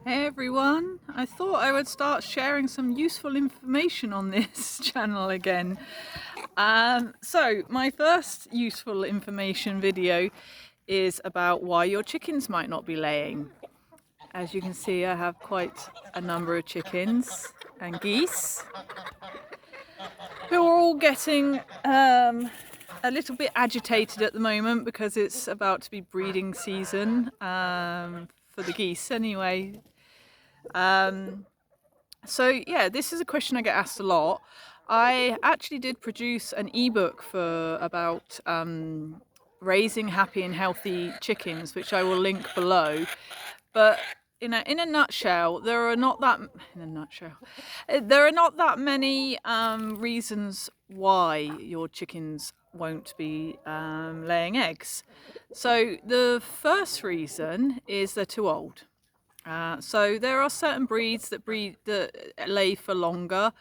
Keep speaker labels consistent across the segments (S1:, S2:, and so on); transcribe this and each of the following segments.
S1: Hey everyone, I thought I would start sharing some useful information on this channel again. So my first useful information video is about why your chickens might not be laying. As you can see, I have quite a number of chickens and geese who are all getting a little bit agitated at the moment because it's about to be breeding season for the geese anyway. So yeah, this is a question I get asked a lot. I actually did produce an ebook for about raising happy and healthy chickens, which I will link below. But in a nutshell, there are not that many reasons why your chickens won't be laying eggs. So the first reason is they're too old. So there are certain breeds that lay for longer,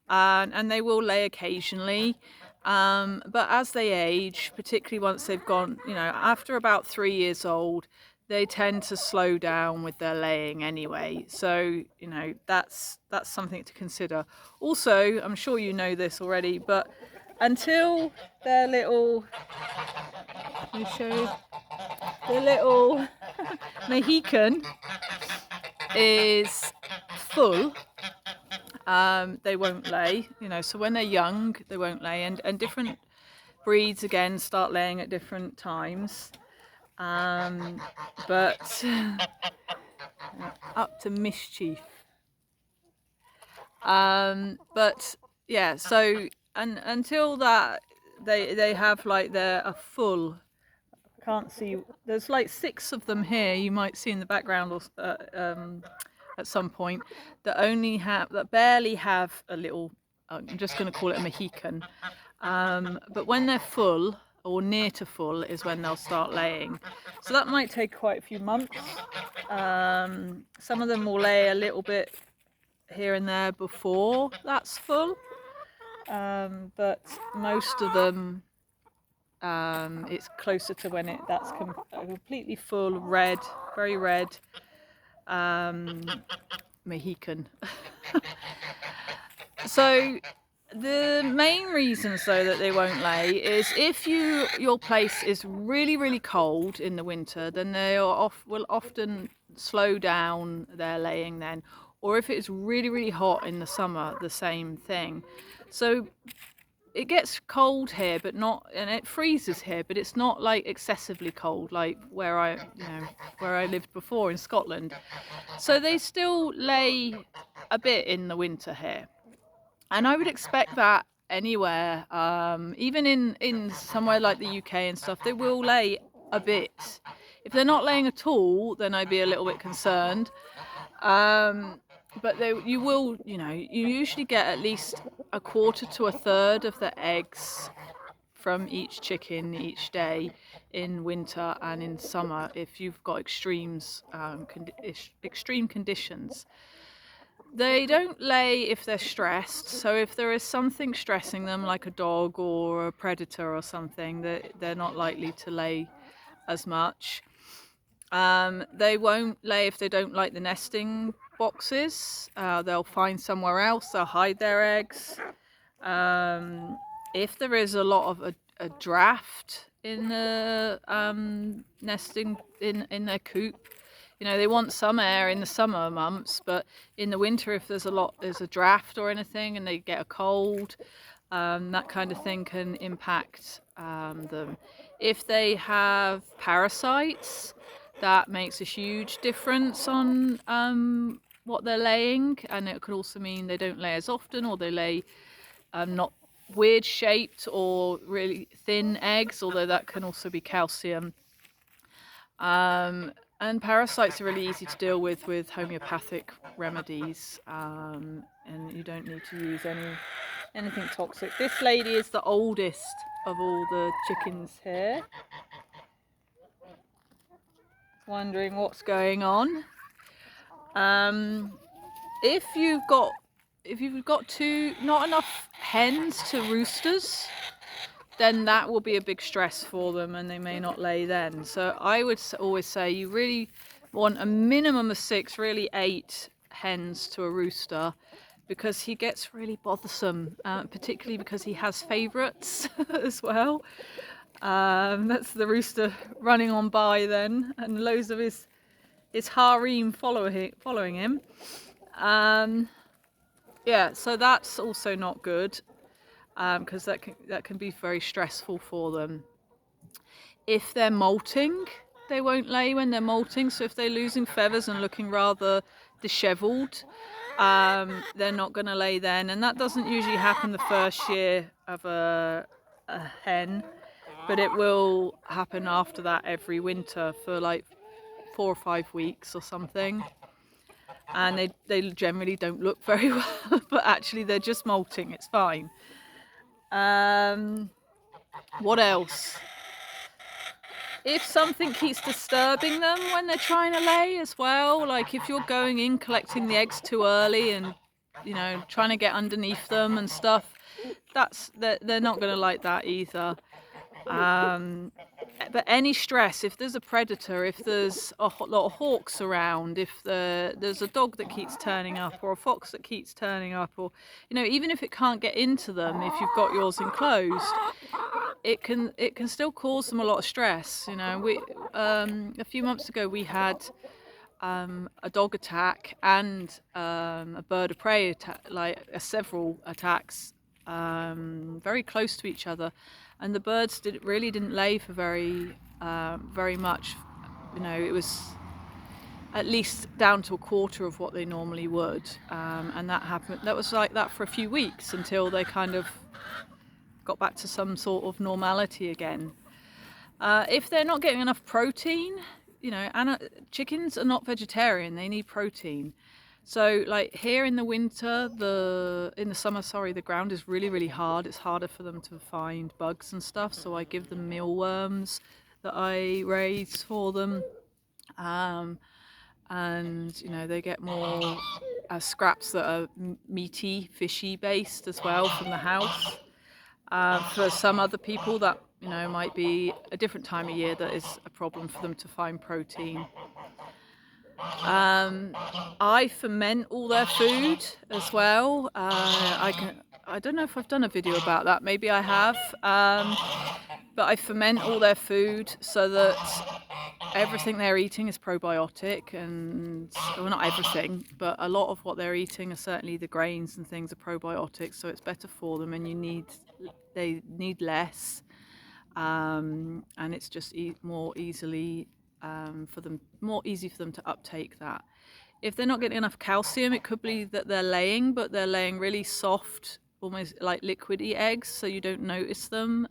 S1: and they will lay occasionally. But as they age, particularly once they've gone, after about 3 years old, they tend to slow down with their laying anyway. So that's something to consider. Also, I'm sure you know this already, but until their little, let me show you, the little Mohican is full, they won't lay. So when they're young, they won't lay, and different breeds again start laying at different times. But up to mischief. But yeah, so and until that, they have like they're a full. Can't see. There's like 6 of them here. You might see in the background, or at some point, that barely have a little. I'm just going to call it a Mohican. But when they're full or near to full is when they'll start laying. So that might take quite a few months. Some of them will lay a little bit here and there before that's full, but most of them it's closer to when that's completely full, red, very red, Mohican. So the main reasons though that they won't lay is if your place is really cold in the winter, then they will often slow down their laying then, or if it's really hot in the summer, the same thing. So it gets cold here, but not, and it freezes here, but it's not like excessively cold like where I lived before in Scotland. So they still lay a bit in the winter here, and I would expect that anywhere, even in somewhere like the UK and stuff, they will lay a bit. If they're not laying at all, then I'd be a little bit concerned. But you usually get at least a quarter to a third of the eggs from each chicken each day in winter and in summer if you've got extreme conditions. They don't lay if they're stressed, so if there is something stressing them, like a dog or a predator or something, that they're not likely to lay as much. They won't lay if they don't like the nesting boxes. They'll find somewhere else, they'll hide their eggs. If there is a lot of a draft in the nesting in their coop, they want some air in the summer months, but in the winter, if there's a draft or anything and they get a cold, that kind of thing can impact them. If they have parasites, that makes a huge difference on what they're laying, and it could also mean they don't lay as often, or they lay not weird shaped or really thin eggs, although that can also be calcium. And parasites are really easy to deal with homeopathic remedies, and you don't need to use anything toxic. This lady is the oldest of all the chickens here. Wondering what's going on. If you've got not enough hens to roosters, then that will be a big stress for them and they may not lay then. So I would always say you really want a minimum of 6, really 8 hens to a rooster, because he gets really bothersome, particularly because he has favourites as well. That's the rooster running on by then, and loads of his harem following him. Yeah, so that's also not good, because that can be very stressful for them. If they're molting, they won't lay when they're molting. So if they're losing feathers and looking rather dishevelled, they're not going to lay then. And that doesn't usually happen the first year of a hen, but it will happen after that every winter for like 4 or 5 weeks or something. And they generally don't look very well, but actually they're just molting. It's fine. What else? If something keeps disturbing them when they're trying to lay as well, like if you're going in collecting the eggs too early and trying to get underneath them and stuff, they're not going to like that either. But any stress, if there's a predator, if there's a lot of hawks around, if there's a dog that keeps turning up, or a fox that keeps turning up, or even if it can't get into them, if you've got yours enclosed, it can still cause them a lot of stress. We a few months ago we had a dog attack and a bird of prey attack, like several attacks, very close to each other, and the birds really didn't lay for very much. It was at least down to a quarter of what they normally would, and that was like that for a few weeks until they kind of got back to some sort of normality again. If they're not getting enough protein, chickens are not vegetarian, they need protein. So like here in the winter, in the summer, the ground is really, really hard. It's harder for them to find bugs and stuff. So I give them mealworms that I raise for them. And they get more scraps that are meaty, fishy based as well from the house. For some other people that might be a different time of year that is a problem for them to find protein. I ferment all their food as well. I don't know if I've done a video about that. Maybe I have. But I ferment all their food so that everything they're eating is probiotic, and well, not everything, but a lot of what they're eating are certainly the grains and things are probiotics, so it's better for them, and they need less, and it's just more easy for them to uptake that. If they're not getting enough calcium, it could be that they're laying, but they're laying really soft, almost like liquidy eggs, so you don't notice them.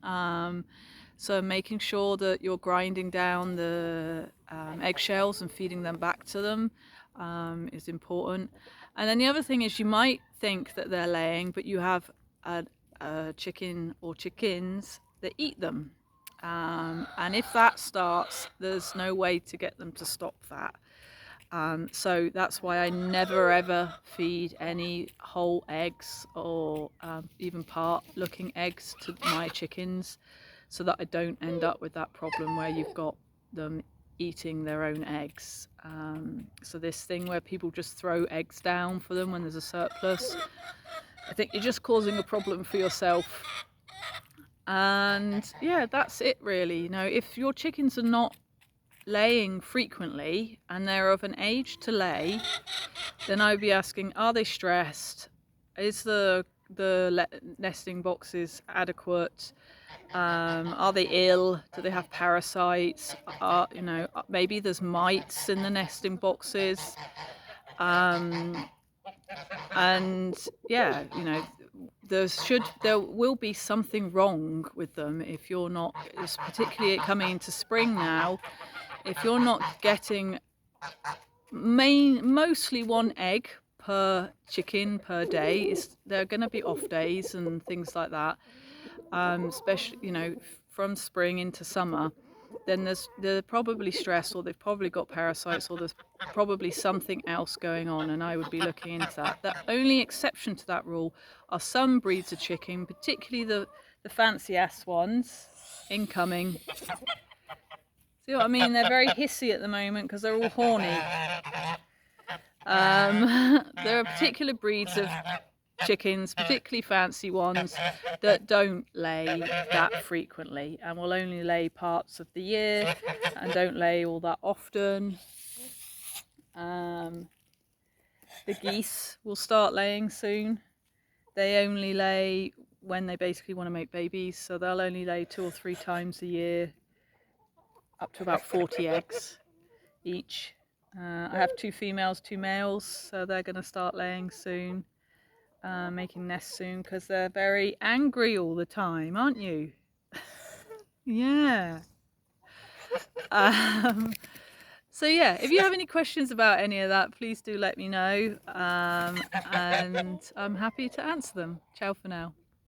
S1: So making sure that you're grinding down the eggshells and feeding them back to them is important. And then the other thing is, you might think that they're laying, but you have a chicken or chickens that eat them. And if that starts, there's no way to get them to stop that. So that's why I never ever feed any whole eggs or even part-looking eggs to my chickens, so that I don't end up with that problem where you've got them eating their own eggs. So this thing where people just throw eggs down for them when there's a surplus, I think you're just causing a problem for yourself. And yeah, that's it really. If your chickens are not laying frequently and they're of an age to lay, then I would be asking, are they stressed? Is the nesting boxes adequate? Are they ill? Do they have parasites? Maybe there's mites in the nesting boxes. And yeah, there will be something wrong with them if you're not, particularly coming into spring now, if you're not getting mostly one egg per chicken per day. There are going to be off days and things like that, especially from spring into summer. Then they're probably stressed, or they've probably got parasites, or there's probably something else going on, and I would be looking into that. The only exception to that rule are some breeds of chicken, particularly the fancy ass ones. Incoming. See what I mean? They're very hissy at the moment because they're all horny. There are particular breeds of chickens, particularly fancy ones, that don't lay that frequently and will only lay parts of the year and don't lay all that often. The geese will start laying soon. They only lay when they basically want to make babies, so they'll only lay 2 or 3 times a year, up to about 40 eggs each. I have 2 females, 2 males, so they're going to start laying soon, making nests soon, because they're very angry all the time, aren't you? Yeah. So yeah, if you have any questions about any of that, please do let me know, and I'm happy to answer them. Ciao for now.